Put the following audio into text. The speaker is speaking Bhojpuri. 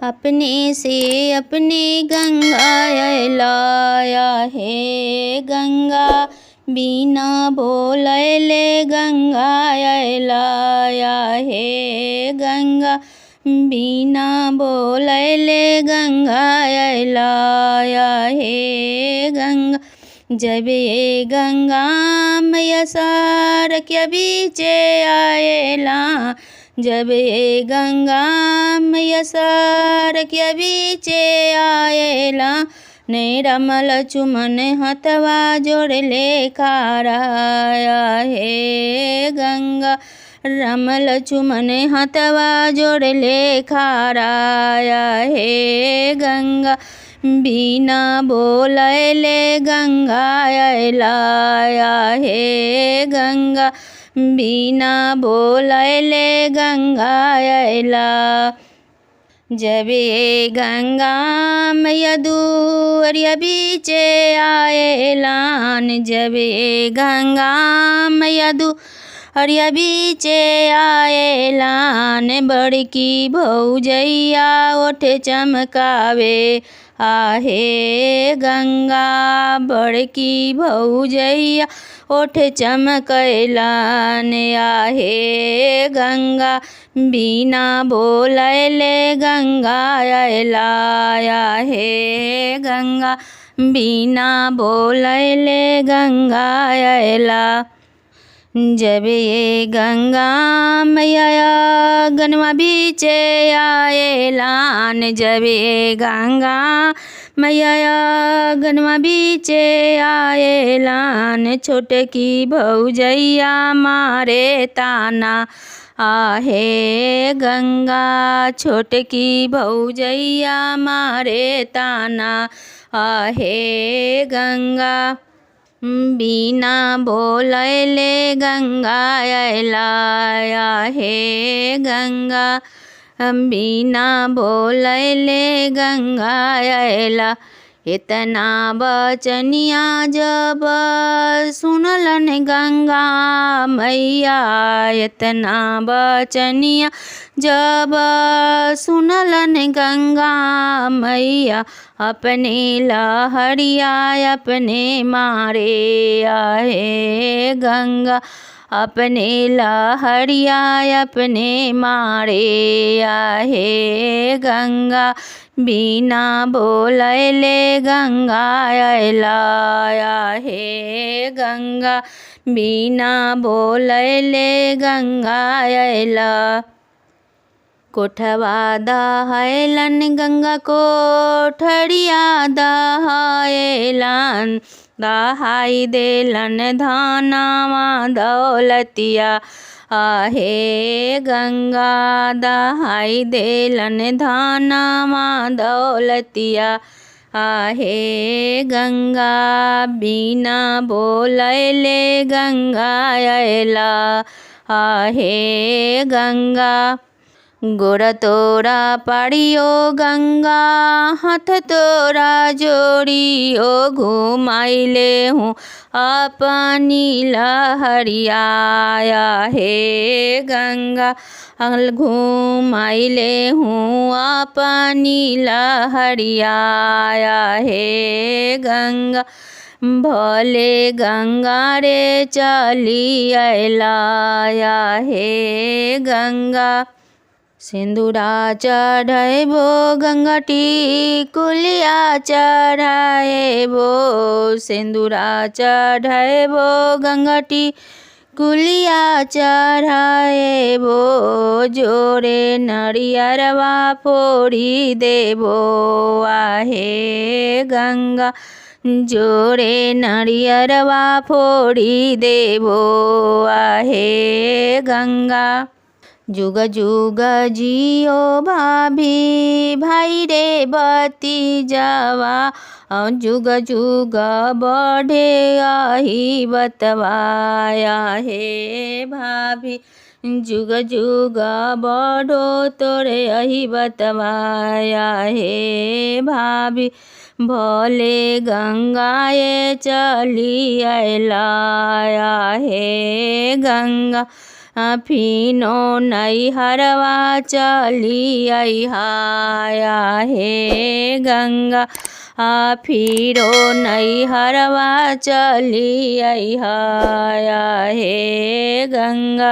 अपने से अपने गंगा लाया है गंगा, बिना बोलैले गंगा लाया है गंगा, बिना बोलैले गंगा लाया है गंगा। जब ये गंगा मैया सार के बीचे आएला, जब ये गंगा मैया सार के बीचे आएला, ने राम लक्ष्मण हथवा जोड़ ले खाराया है गंगा, राम लक्ष्मण हथवा जोड़ ले खाराया है गंगा, बिना बोलैले गंगा लाया है गंगा, बिना बोलैले गंगा ला। जब ये गंगा मैया दुअरिया बीचे आएलान, जब ये गंगा मैया दुअरिया बीचे आएलान, बड़की भौजैया ओठ चमकावे आहे गंगा, बड़की भौजैया ओठ चमकैलान आहे गंगा, बिना बोलैले गंगा लाया है गंगा, बिना बोलैले गंगा ला। जब ये गंगा मैया गनवा बीचे आएलान, जब ये गंगा मैया गनवा बीचे आएलान, छोटकी भौजैया मारे ताना आहे गंगा, छोटकी भौजैया मारे ताना आहे गंगा, बिना बोलैले गंगा लाया है गंगा, बिना बोलैले गंगा ला। इतना बचनिया जब सुनलन गंगा मैया, इतना बचनिया जब सुनलन गंगा मैया, अपने लहरिया अपने मारे आहे गंगा, अपने लहरिया अपने मारे आहे गंगा, बिना बोलैले गंगा लाया है गंगा, बिना बोलैले गंगा ला। कोठवा दहैलन गंगा कोठरिया दहैलन, दहाई देलन धनवा दौलतिया आहे गंगा, दहाई देलन धनवा दौलतिया आहे गंगा, बिना बोलैले गंगा ला आहे गंगा। गोड़ तोरा पाड़ियो गंगा, हाथ तोरा जोड़ियो, घुमाइले हूँ अपनी लहरिया है गंगा, घुमाइले हूँ अपनी लहरिया है गंगा, भले गंगा रे चली लाया है गंगा। सिंदूरा चढ़ैबो गंगा टिकुलिया चढ़ैबो, सिंदूरा चढ़ैबो गंगा टिकुलिया चढ़ैबो, जोरे नरियरवा फोड़ी देबो आहे गंगा, जोरे नरियरवा फोड़ी देबो आहे गंगा। जुग जुग जियो भाभी भाई रे भतीजावा, जुग जुग बढ़े आही बतवाया हे भाभी, जुग जुग बढ़ो तोरे अही बतवाया हे भाभी, भोले गंगाए चली लाया हे गंगा, फिनो नैहरवा चली अइहा हे गंगा फिरो नैहरवा चली अइहा हे गंगा।